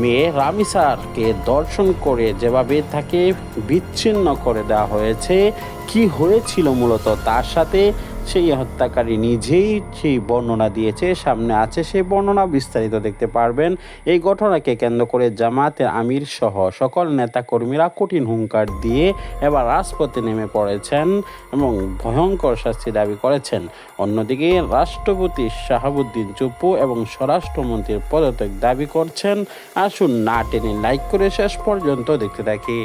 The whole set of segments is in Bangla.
মেয়ে রামিসারকে ধর্ষণ করে যেভাবে তাকে বিচ্ছিন্ন করে দেওয়া হয়েছে, কি হয়েছিল মূলত তার সাথে, সেই হত্যাকারী নিজেই সেই বর্ণনা দিয়েছে। সামনে আছে সেই বর্ণনা, বিস্তারিত দেখতে পারবেন। এই ঘটনাকে কেন্দ্র করে জামায়াতের আমির সহ সকল নেতাকর্মীরা কঠিন হুঙ্কার দিয়ে এবার রাজপথে নেমে পড়েছেন এবং ভয়ঙ্কর শাস্তি দাবি করেছেন। অন্যদিকে রাষ্ট্রপতি শাহাবুদ্দিন চুপ্পু এবং স্বরাষ্ট্রমন্ত্রীর পদত্যাগ দাবি করছেন। আসুন না টেনে লাইক করে শেষ পর্যন্ত দেখতে থাকি।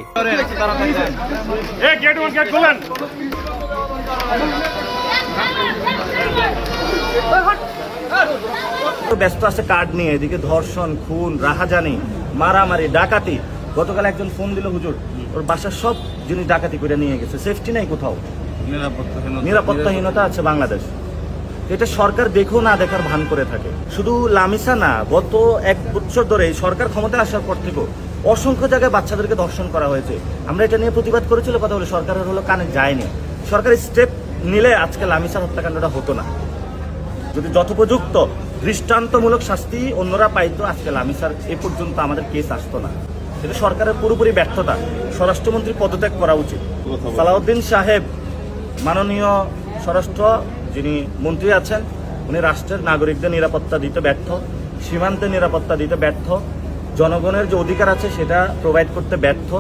ব্যস্ত আছে কার্ড নিয়ে, এদিকে ধর্ষণ, খুন, রাহাজানি, মারামারি, ডাকাতি। গতকাল একজন ফোন দিল, হুজুর ওর বাসার সব জিনিস ডাকাতি করে নিয়ে গেছে, সেফটি নাই কোথাও, নিরাপত্তাহীনতা আছে বাংলাদেশ। এটা সরকার দেখো না দেখার ভান করে থাকে। শুধু লামিসা না, গত 1 বছর ধরে সরকার ক্ষমতায় আসার পর থেকেও অসংখ্য জায়গায় বাচ্চাদেরকে ধর্ষণ করা হয়েছে। আমরা এটা নিয়ে প্রতিবাদ করেছিল, কথা বলে সরকারের হলো কানে যায়নি। সরকারি স্টেপ নিলে আজকে লামিসার হত্যাকাণ্ডটা হতো না। যদি যথোপযুক্ত দৃষ্টান্তমূলক শাস্তি অন্যরা পাইতো, আজকে লামিসার এ পর্যন্ত আমাদের কেস আসতো না। এটা সরকারের পুরোপুরি ব্যর্থতা। স্বরাষ্ট্রমন্ত্রী পদত্যাগ করা উচিত। সালাউদ্দিন সাহেব, মাননীয় স্বরাষ্ট্র যিনি মন্ত্রী আছেন, উনি রাষ্ট্রের নাগরিকদের নিরাপত্তা দিতে ব্যর্থ, সীমান্তে নিরাপত্তা দিতে ব্যর্থ, জনগণের যে অধিকার আছে সেটা প্রোভাইড করতে ব্যর্থ।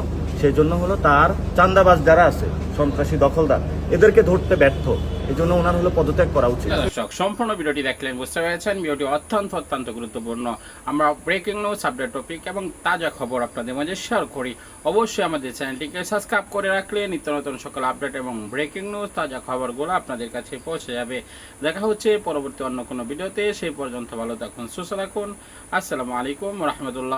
সেই জন্য হলো তার চাঁদাবাজ যারা আছে, সন্ত্রাসী দখলদার, এদেরকে ধরতে ব্যর্থ। এই জন্য ওনার হলো পদত্যাগ করা উচিত। দর্শক, সম্পূর্ণ ভিডিওটি দেখলেন, বুঝতে পেরেছেন ভিডিওটি অত্যন্ত গুরুত্বপূর্ণ। আমরা ব্রেকিং নিউজ, আপডেট টপিক এবং তাজা খবর আপনাদের মাঝে শেয়ার করি। অবশ্যই আমাদের চ্যানেলটিকে সাবস্ক্রাইব করে রাখলে নিত্য নতুন সকল আপডেট এবং ব্রেকিং নিউজ, তাজা খবরগুলো আপনাদের কাছে পৌঁছে যাবে। দেখা হচ্ছে পরবর্তী অন্য কোনো ভিডিওতে। সেই পর্যন্ত ভালো থাকুন, সুস্থ থাকুন। আসসালামু আলাইকুম রহমতুল্লাহ।